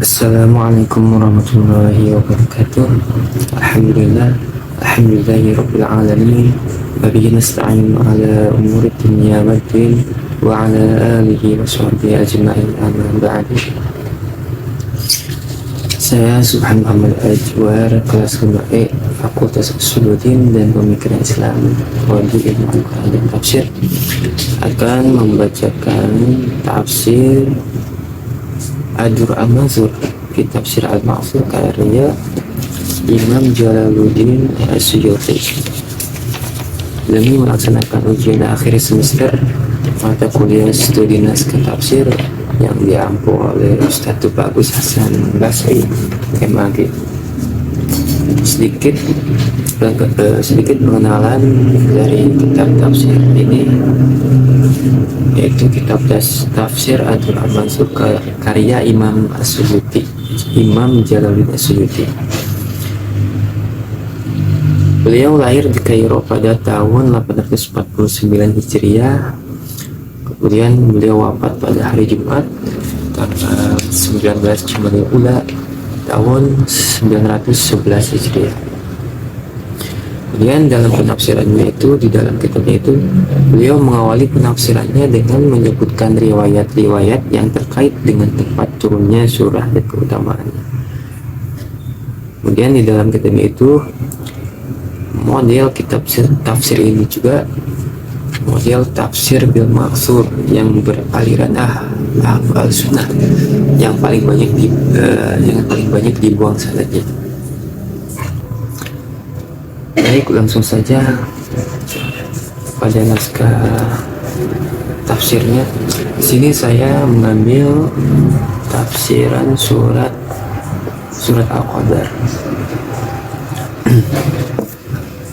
Assalamualaikum warahmatullahi wabarakatuh. Alhamdulillah, alhamdulillahi rabbil alamin. Wa bihi nasta'in ala umuri dunya waddin wa ala alihi wa sahbihi ajma'in, amma ba'du. Saya Subhan Muhammad Ajwar, kelas 5E, Fakultas Usuluddin dan Pemikiran Islam, Prodi Ilmu Al-Quran dan Tafsir, akan membacakan tafsir Ad-Durr Al-Mansur, kitab Tafsir Al-Ma'thur karya Imam Jalaluddin As-Suyuti. Demi melaksanakan ujian akhir semester mata kuliah studi naskah tafsir yang diampu oleh Ustadz Bagus Hasan Basri, MAG. Sedikit pengenalan dari kitab tafsir ini, yaitu kitab tafsir Ad-Durr Al-Mansur karya Imam As-Suyuti, Imam Jalaluddin As-Suyuti. Beliau lahir di Kairo pada tahun 849 Hijriah. Kemudian beliau wafat pada hari Jumat tanggal 19 Jumadil Ula tahun 911 Hijriah. Kemudian dalam penafsirannya itu, di dalam kitabnya itu, beliau mengawali penafsirannya dengan menyebutkan riwayat-riwayat yang terkait dengan tempat turunnya surah dan keutamaannya. Kemudian di dalam kitabnya itu, model kitab tafsir ini juga model tafsir bil ma'thur yang beraliran al-sunnah, yang paling banyak dibuang sanadnya. Baik, langsung saja pada naskah tafsirnya. Di sini saya mengambil tafsiran surat Al-Qadar.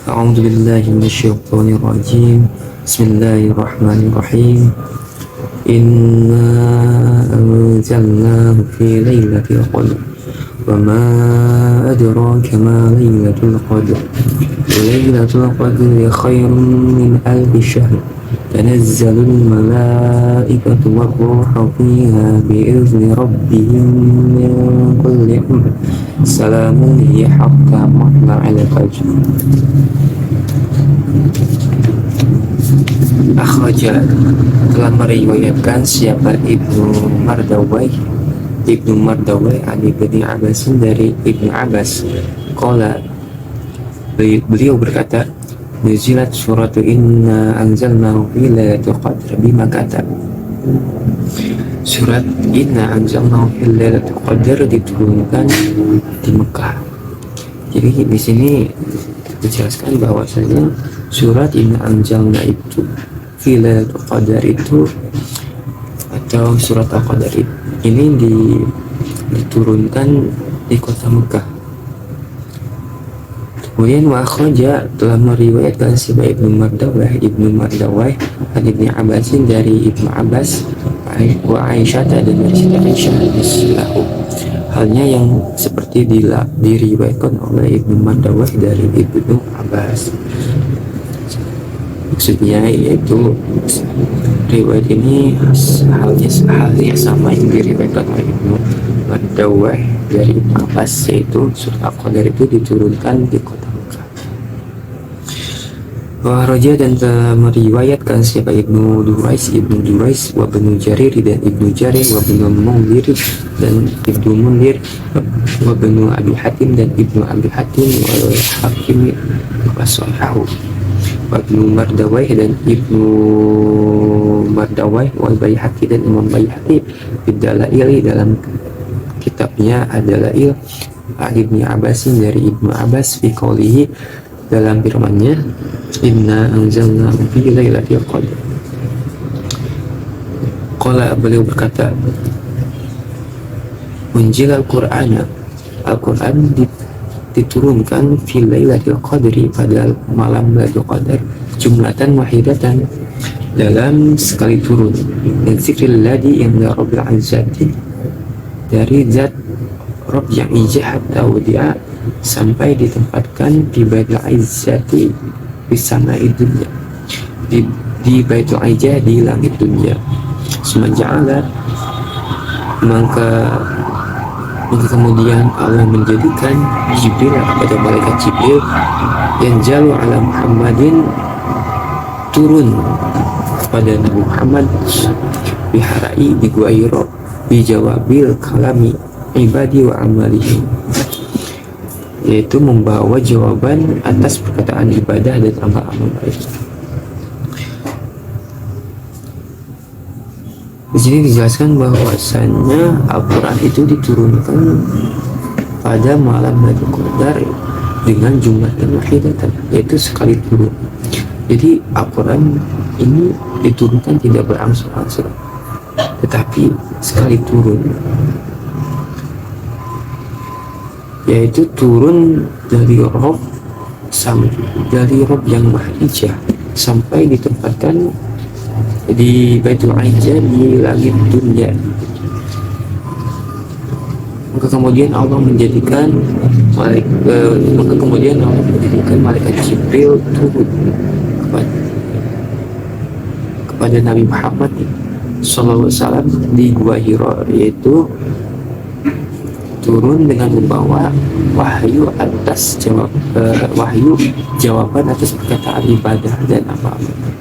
A'udzu billahi minasyaitonir rajim. Bismillahirrahmanirrahim. Inna anzalnahu fi lailatul qadr. Wa ma adraka ma lailatul qadr. Lailatul qadri khairun min alfi syahr. Tanazzalul malaikatu war-ruhu fiha bi'izni rabbihim min kulli amr. Salamun hiya hatta matla'il fajr. Akhraja, telah meriwayatkan siapa Ibnu Mardawai Ali bin Abbas dari Ibnu Abbas, qala, beliau berkata, nazilat suratu inna anzalnahu fi lailatul qadr bima kata. Surat inna anzalnahu fi lailatul qadr diturunkan di Mekah. Jadi di sini dijelaskan bahwasanya surat inna anzalna itu fi lailatul qadr itu, atau surat Al-Qadar ini diturunkan di kota Mekah. Kemudian wa akhraja, telah meriwayatkan siapa Ibnu Mardawai dan Ibnu Abbas dari Ibnu Abbas wa Aisyah dan dari Siti Aisyah mislahu, halnya yang seperti diriwayatkan oleh Ibnu Mardawai dari Ibnu Abbas. Maksudnya yaitu riwayat ini halnya sama yang diriwayatkan oleh Ibnu Mardawai dari Ibnu Abbas, yaitu surat Al-Qadar itu diturunkan di kota Mekah. Wahroja, dan telah meriwayatkan siapa Ibnu Durais wa Ibnu Jarir dan Ibnu Jarir wa Ibnu Mundir dan Ibnu Mundir wa Ibnu Abi Hatim dan Ibnu Abi Hatim wa Hakim wa Sahihahu wa Ibnu Mardawai dan Ibnu Mardawai wal Baihaqi dan Imam Baihaqi bidalaili, dalam kitabnya Ad-Dalail Ibnu Abbas dari Ibnu Abbas fi qoulihi, dalam firman-Nya, inna anzalnahu fi lailatul qadr. Qala, beliau berkata, unzila Al-Quran diturunkan fi lailatul qadri, pada malam Lailatul Qadar, jumlatan wahidatan, dalam sekali turun, dan zikril ladzi inda rabbil izzati, dari zat Rabb yang ijah, hatta wudi'a, sampai ditempatkan di Baitul Izzati di sana dunya, di Baitul Izzah di langit dunia. Semaja'ala, maka Maka kemudian Allah menjadikan Jibril kepada malaikat Jibril yang jalu ala Muhammadin, turun kepada Nabi Muhammad biharai di Gua Hira bijawabil kalami ibadi wa amalihim, yaitu membawa jawaban atas perkataan ibadah dan amal-amal mereka. Di sini dijelaskan bahwasannya Al-Quran itu diturunkan pada malam Lailatul Qadar dengan jumlah yang wahidatan, yaitu sekali turun. Jadi Al-Quran ini diturunkan tidak berangsur-angsur, tetapi sekali turun, yaitu turun dari Rob yang Maha Ijah sampai ditempatkan di Baitul Aizah di langit dunia. Maka kemudian Allah menjadikan malaikat Jibril turun kepada Nabi Muhammad SAW di Gua Hira, yaitu turun dengan membawa wahyu jawaban atas perkataan ibadah dan amal-amal.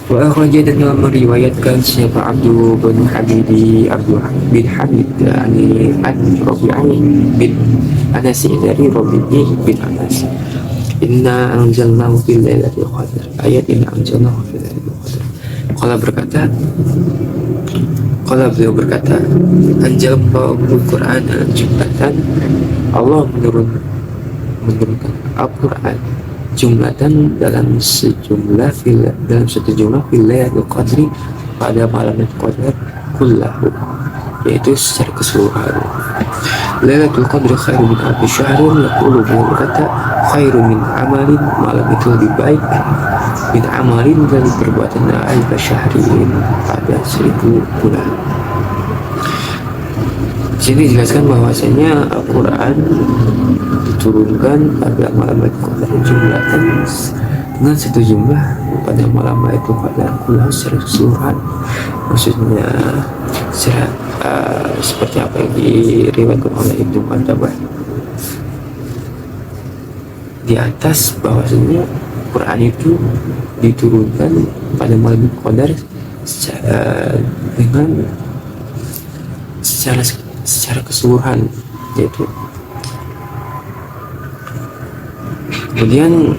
Wa akhraja, dan meriwayatkan siapa Abdul bin Hamid bin Hamid ani Rabi'ah bin Anas dari Rabi'ah bin Anas, inna anzalnahu fil lailatul qadar, ayat inna anzalnahu fil lailatul qadar. Beliau berkata, anzalallahu Qur'an jumlatan, Allah menurunkan Al-Quran jumlatan dalam satu jumlah fil lailatul qadri, pada malam Qadar kullahu, yaitu secara keseluruhan. Lailatul Qadri khairu min alfi syahrin, yaqulu, beliau berkata, khairu min amalin, malam itu lebih baik min amalin dari perbuatan alfi syahrin, pada 1000 bulan. Di sini dijelaskan bahwasanya Al-Quran diturunkan pada malam Lailatul Qadar jumlatan dengan satu jumlah pada malam Lailatul Qadar kullahu secara keseluruhan, maksudnya seperti apa yang diriwayatkan oleh Ibnu Qattabah di atas, bahwasanya Quran itu diturunkan pada malam Qadar secara keseluruhan, yaitu. Kemudian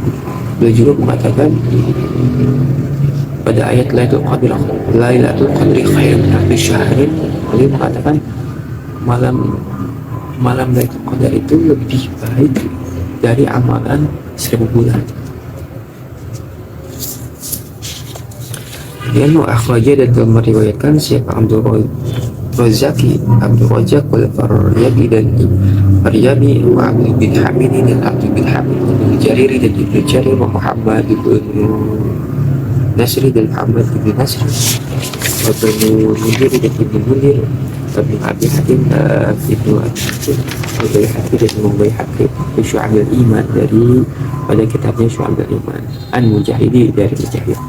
beliau juga mengatakan pada ayat Lailatul Qadri khairun min alfi syahrin, beliau mengatakan malam Lailatul Qadar itu lebih baik dari amalan 1000 bulan. Kemudian akhraja, dan meriwayatkan siapa Abdul Razak wal Faryabi dan Faryabi wa Abdul bin Hamid dan Abdul bin Hamid Ibnu Jarir dan Ibnu Jarir wa Muhammad ibnu Nasri dan Muhammad ibnu Nasri wa Ibnu Mundir dan Ibnu Mundir wa Ibnu Abi Hatim Ibnu Abi Hatim dan Ibnu Hatim Syu'ab al-Iman, dari pada kitabnya Syu'ab al-Iman an Mujahidi, dari Mujahid,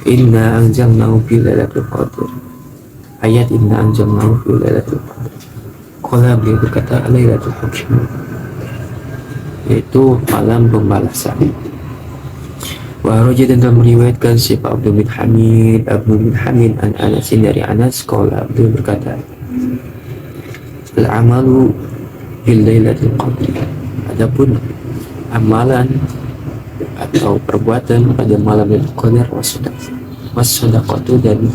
inna anzalnahu fi lailatul qadar, ayat inna anzalnahu fi lailatul qadar. Qala, beliau berkata, lailatul hukm, yaitu malam pembalasan. Wa raja, dan meriwayatkan siapa Abdul bin Hamid an Anas, dari Anas, qala, beliau berkata, al-amalu fil lailatul qadar, adapun amalan atau perbuatan pada malam Lailatul Qadar was-sadaqatu, dan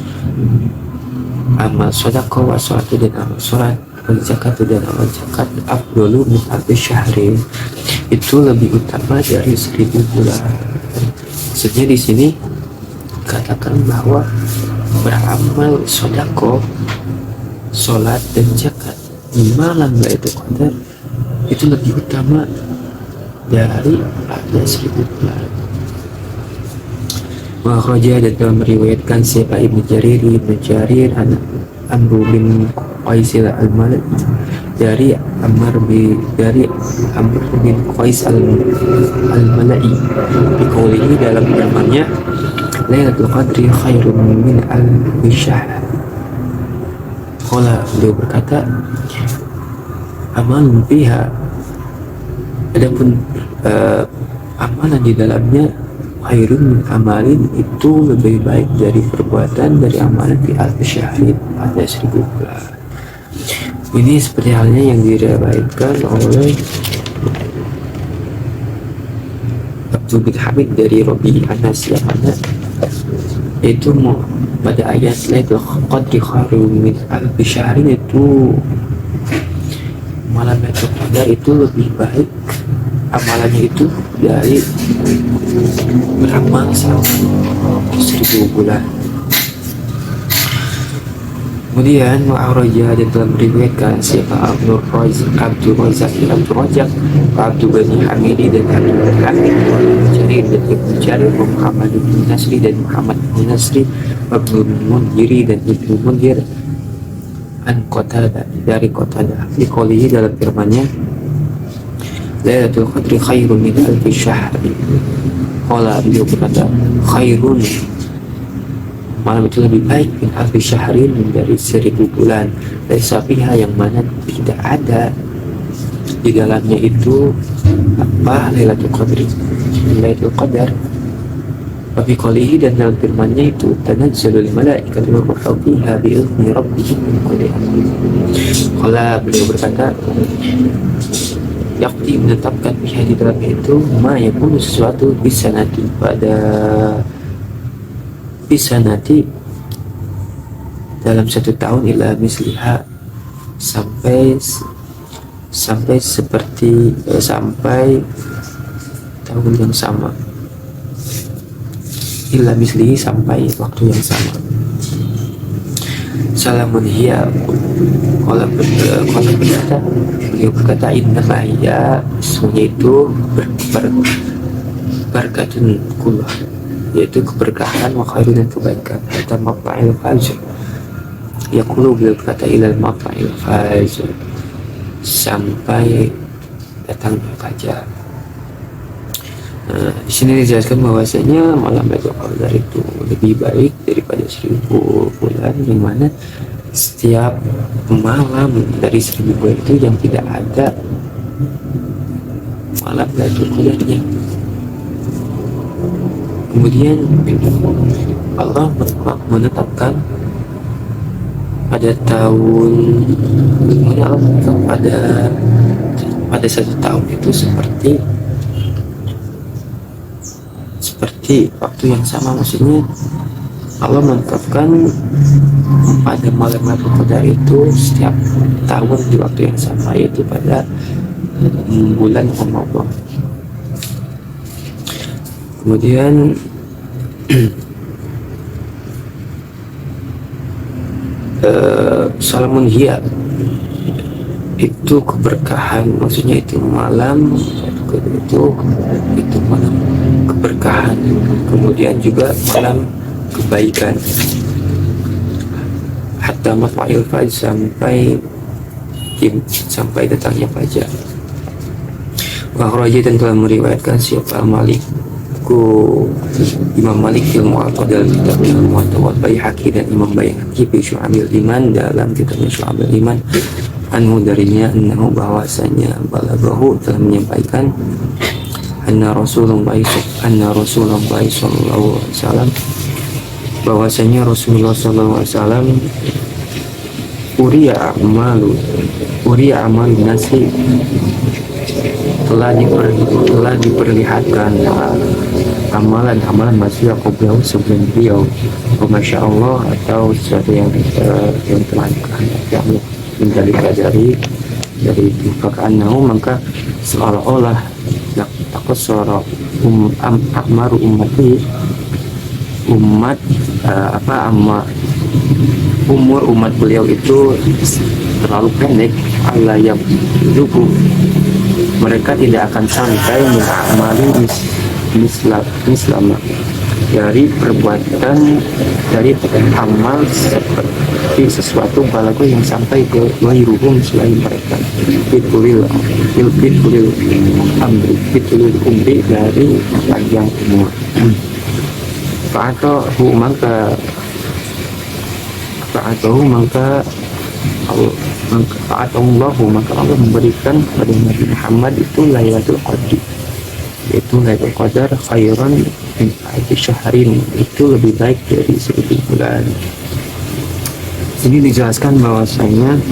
amal sedekah, was-salatu, dan amal salat, wal-zakatu, dan amal zakat, afdalu min alfi syahrin, itu lebih utama dari 1000 bulan. Maksudnya di sini katakan bahwa beramal sedekah, salat, dan zakat di malam Lailatul Qadar itu lebih utama dari ada 1000 bulan. Wa akhraja, dan telah meriwayatkan siapa Ibnu Jarir Amr bin Qais al-Malai, dari Amr bin Qais al-Malai biqaulihi, dalam firman-Nya, Lailatul Qadri khairun min alfi syahr, Qala, beliau berkata, amalun fiha, adapun amalan di dalamnya, khairun min amalin, itu lebih baik dari perbuatan dari amalan fi alfi syahrin, ada 1000 bulan. Ini seperti halnya yang diriwayatkan oleh Abdul bin Hamid dari Robi Anas, yang mana itu pada ayat Lailatul Qadri khairun min alfi syahrin, itu malam Lailatul Qadar itu lebih baik amalannya itu dari beramal selama 1000 bulan. Kemudian Mu'awrajah dan telah meriwayatkan siapa Abdul Razak, Abdul Rajak, Abdul Bani Hamidi dan Abdul Hamid, Jarir dan Ibnu Jarir, Muhammad bin Nasri dan Muhammad bin Nasri, Ibnu Mundhiri dan Ibnu Mundhir, an Qatadah dari Qatadah fi qoulihi, dalam firman-Nya, Lailatul Qadri khairun min alfi syahr. Qala, beliau berkata, khairun, malam itu lebih baik min alfi syahrin, dari 1000 bulan. Dari sapiha, yang mana tidak ada di dalamnya itu apa Lailatul Qadri, Lailatul Qadar. Tapi qalihi, dan dalam firman-Nya itu, tanazzalul malaikatu wa ruhu fiha bi idzni rabbihim min kulli amrin. Qala, beliau berkata, yakti, menetapkan pihak di dalamnya itu, ma yakunu, sesuatu, bisa nanti dalam 1 tahun, ila misliha, sampai seperti sampai tahun yang sama, ila mislihi, sampai waktu yang sama. Salamun hiya, kalau berkata, beliau berkata, inna hiya, sesungguhnya itu berkatun kullah, yaitu keberkahan, wa khairun, dan kebaikan, hatta maqa'il fajr. Yaqulu, beliau berkata, ilal maqa'il fajr, sampai datangnya fajar. Di sini dijelaskan bahwasanya malam Lailatul Qadar itu lebih baik daripada 1000 bulan, yang mana setiap malam dari 1000 bulan itu yang tidak ada malam Lailatul Qadarnya. Kemudian Allah menetapkan pada tahun, pada 1 tahun itu seperti waktu yang sama. Maksudnya Allah menetapkan pada malam Lailatul Qadar itu setiap tahun di waktu yang sama, yaitu pada bulan Ramadan. Kemudian Salamun hiya, itu keberkahan, maksudnya itu malam itu malam keberkahan, kemudian juga malam kebaikan, hatta matla'il fajr, sampai datangnya fajar. Wa kharaja, dan telah meriwayatkan siapa Imam Malik fil Muwatta, dalam kitabnya Muwatta, wa Baihaqi, dan Imam Baihaqi fi Syu'abil Iman, dalam kitabnya Syu'abil Iman, anhu, darinya, annahu, bahwasanya, balaghahu, telah menyampaikan, anna Rasulullah sallallahu alaihi wasallam, bahwasanya Rasulullah sallallahu alaihi wasallam, uriya amalu nasi, telah diperlihatkan amalan manusia qablahu, sebelum beliau, masya Allah, atau sesuatu yang telah dikehendaki Allah, dari faka'annahu, maka seolah-olah taqassara akmaru ummati, umur umat beliau itu terlalu pendek, Allah yang dulu mereka tidak akan sampai mengamali mislama, dari perbuatan, dari amal seperti sesuatu balago yang sampai ke wairuhum, selain mereka, fitulil umri, dari panjang umur. Fa'atahu, maka Allah maka Allah memberikan kepada Nabi Muhammad itu Lailatul Qadri, yaitu Lailatul Qadar khairan min alfi syahrin, itu lebih baik dari 1000 bulan. Ini dijelaskan bahwasanya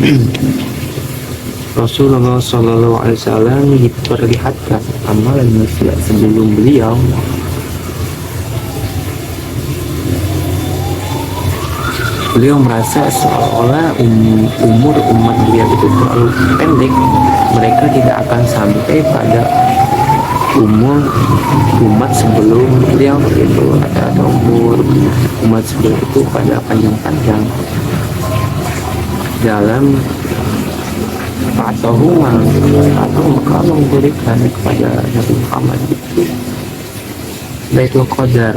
Rasulullah SAW diperlihatkan amalan sebelum beliau merasa seolah-olah umur umat beliau itu terlalu pendek, mereka tidak akan sampai pada umur umat sebelum beliau itu, atau umur umat sebelum itu pada panjang-panjang dalam atau maka Allah memberikan kepada Nabi Muhammad itu Lailatul Qadar,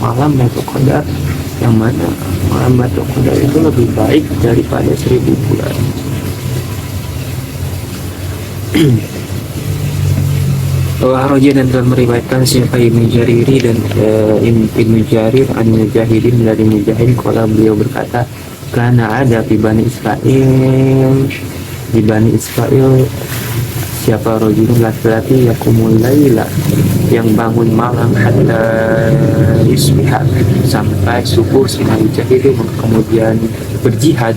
malam Lailatul Qadar, yang mana malam Lailatul Qadar itu lebih baik daripada 1000 bulan. Raja dan telah meriwayatkan siapa Ibnu Jariri dan Ibnu Jarir an Mujahidin dari Mujahid, kalau beliau berkata, karena ada di Bani Israel siapa rojulun laki-laki yakumul laila, yang bangun malam hatta yusbiha, sampai subuh, sinar jahidu, kemudian berjihad,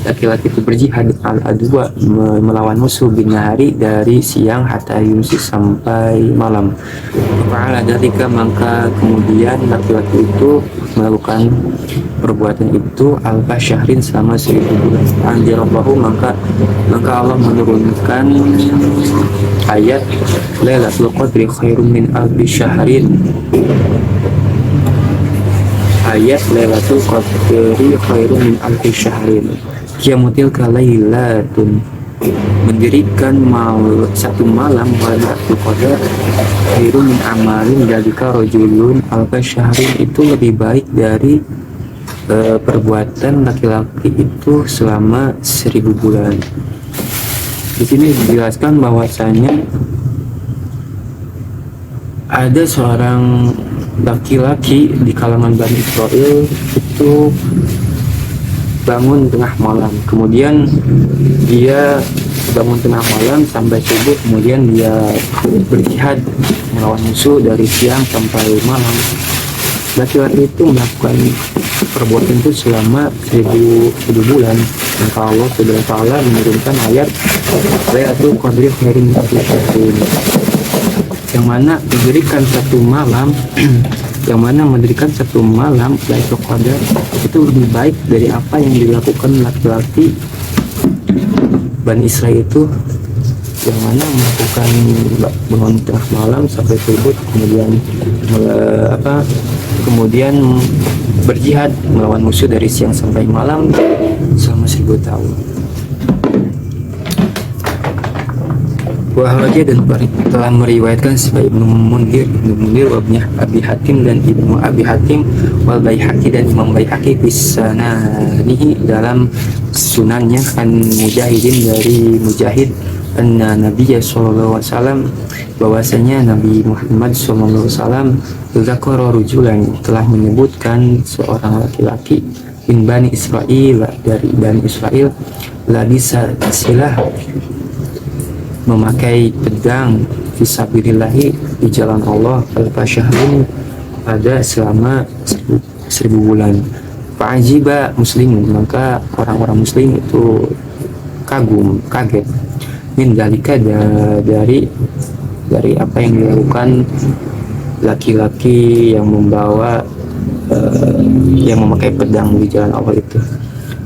laki-laki itu berjihad al-adwa, melawan musuh, binahari, dari siang, hatta yumsi, sampai malam. Fa'ala dalika, maka kemudian laki-laki itu melakukan perbuatan itu alfa syahrin, selama 1000 bulan. Anjarabahu, maka Allah menurunkan ayat Lailatul Qadri khairum min alfi syahrin, ayat Lailatul Qadri khairum min alfi syahrin. Qiyamutil kalailatun, mendirikan satu malam Lailatul Qadar khairum min amalin dalika rajulun alfa syahrin, itu lebih baik dari perbuatan laki-laki itu selama 1000 bulan. Di sini dijelaskan bahwasanya ada seorang laki-laki di kalangan Bani Israel itu bangun tengah malam, kemudian dia bangun tengah malam sampai subuh, kemudian dia berjihad melawan musuh dari siang sampai malam. Laki-laki itu melakukan perbuatan itu selama 1000 bulan, maka Allah Subhanahu wa taala menurunkan ayat Lailatul Qadri khairum min alfi syahrin, yang mana mendirikan satu malam Lailatul Qadar itu lebih baik dari apa yang dilakukan laki-laki Bani Israel itu, yang mana melakukan bangun tengah malam sampai subuh, kemudian berjihad melawan musuh dari siang sampai malam selama 1000 tahun. Raja dan telah meriwayatkan sebagai Ibnu Mundir wabnya Abi Hatim dan Ibnu Abi Hatim wal Baihaqi dan Imam Baihaqi bisananihi dalam sunannya, kan Mujahidin dari Mujahid, anna Nabiya sallallahu alaihi wasallam, bahwasanya Nabi Muhammad sallallahu alaihi wasallam zakara rujulan, telah menyebutkan seorang laki-laki min Bani Israel, dari Bani Israel, labisa silah, memakai pedang fisabilillahi, di jalan Allah, al-fasyahrin, pada selama 1000 bulan. Fa'ajiba muslimun, maka orang-orang muslim itu kaget min dalika, dari apa yang dilakukan laki-laki yang membawa yang memakai pedang di jalan Allah itu.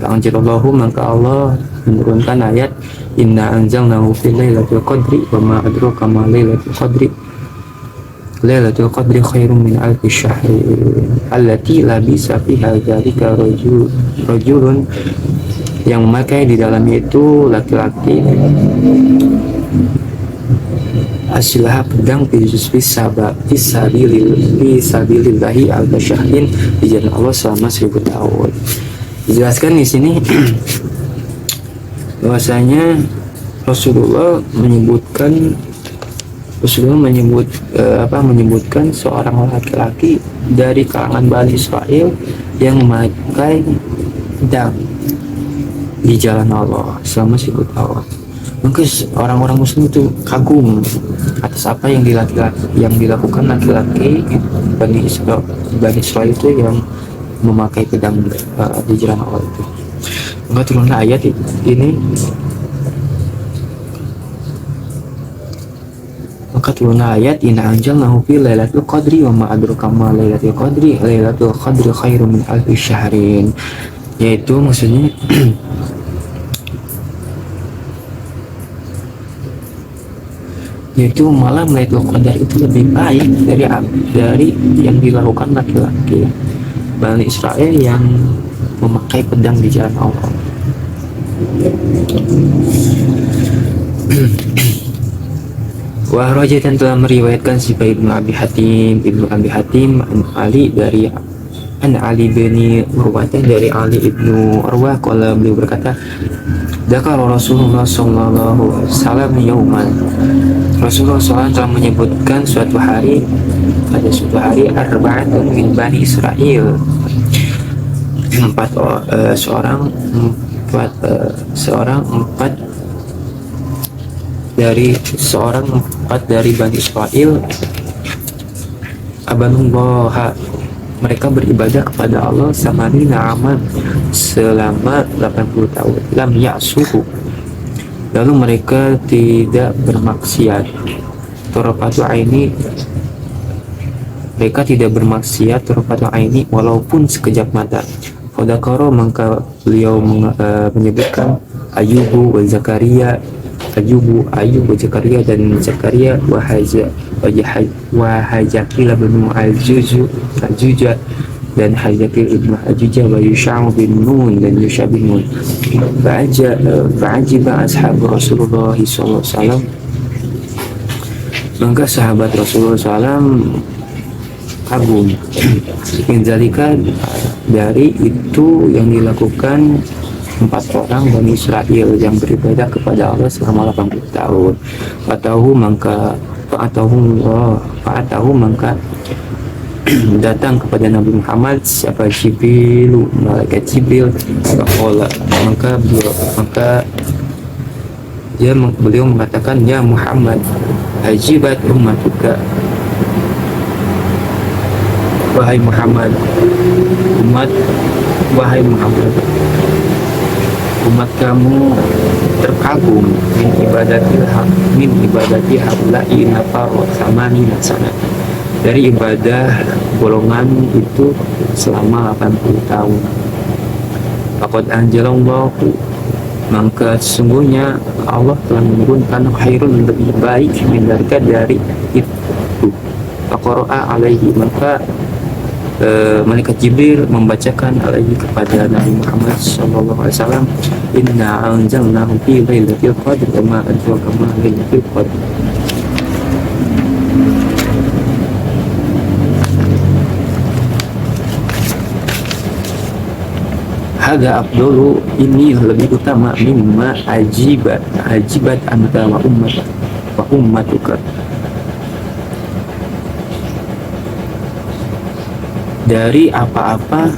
Fa'anjalallahu, maka Allah menurunkan ayat inna anzalnahu fi lailatul qadri wa ma adraka ma lailatul qadri khairum min alfi syahri allati labisa fiha dzalika rajulun, yang memakai di dalamnya itu laki-laki asilah pedang fisabilillahi alfa syahrin, di jalan Allah selama 1000 tahun. Dijelaskan di sini bahwasanya Rasulullah menyebutkan seorang laki-laki dari kalangan Bani Israel yang memakai pedang di jalan Allah selama 10 tahun. Maka orang-orang muslim itu kagum atas apa yang dilakukan laki-laki Bani Israel itu yang memakai pedang di jalan Allah itu. Maka turunlah ayat ini. Maka turunlah ayat inna anjalnahu fi lailatul qadri wa ma adraka ma lailatul qadri khairum min alfi syahrin, yaitu maksudnya yaitu malam Lailatul Qadar itu lebih baik dari yang dilakukan laki-laki Bani Israel yang memakai pedang di jalan Allah. Wahroja dan telah meriwayatkan si Ibnu Abi Hatim an Ali dari Ali bin Urwah dari Ali ibnu Urwah, kalau beliau berkata, Dzakara Rasulullah sallallahu alaihi wasallam yauman. Rasulullah SAW telah menyebutkan pada suatu hari arba'atun min Bani Israel, empat dari Bani Israel, abanullah, mereka beribadah kepada Allah samanina aman selama 80 tahun, lam ya'suhu, lalu mereka tidak bermaksiat, mereka tidak bermaksiat tarafatu aini walaupun sekejap mata. Fadakaro, maka beliau menyebutkan Ayub wa Zakaria dan Zakaria wa Hajaqil bin Al-Juja dan Hajaqil ibnu Ajuja wa Yusha' bin Nun dan Yusha' bin Nun. Fa'ajiba ashabu Rasulullah sallallahu alaihi wasallam, maka sahabat Rasulullah SAW kagum menjadikan dari itu yang dilakukan 4 orang Bani Israel yang beribadah kepada Allah selama 80 tahun. Fa'atahu maka datang kepada Nabi Muhammad siapa Jibril, malaikat Jibril, maka beliau mengatakan, ya Muhammad, ajibat ummatuka, wahai Muhammad, umat kamu terkagum min ibadati haula'i nafar samani nasana, dari ibadah golongan itu selama 80 tahun. Faqad anjalallahu, maka sesungguhnya Allah telah menurunkan khairun, lebih baik dari itu. Faqara'a alaihi, maka malaikat Jibril membacakan alaihi kepada Nabi Muhammad sallallahu alaihi wasallam, inna anzalnahu fi lailatul qadr wa ma adraka ma lailatul qadr. Hada afdalu, ini lebih utama mimma ajibat anta wa ummatuka, dari apa-apa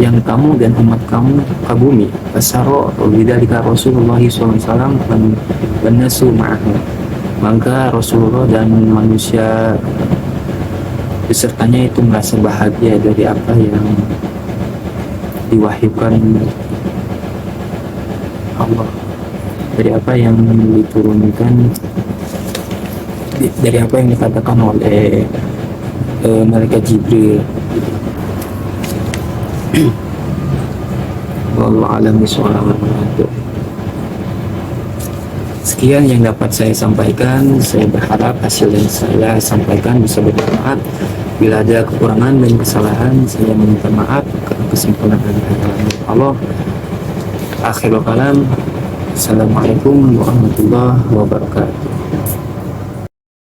yang kamu dan umat kamu kagumi. Fasaro bidzalika Rasulullah SAW dan nasu ma'ahu, maka Rasulullah dan manusia besertanya itu merasa bahagia dari apa yang diwahyukan Allah, dari apa yang diturunkan, dari apa yang dikatakan oleh malaikat Jibril. Wallahu a'lam bishawab. Sekian yang dapat saya sampaikan. Saya berharap hasil yang saya sampaikan bisa bermanfaat. Bila ada kekurangan dan kesalahan, saya meminta maaf. Karena kesimpulan adalah Allah. Akhirul kalam. Assalamualaikum warahmatullahi wabarakatuh.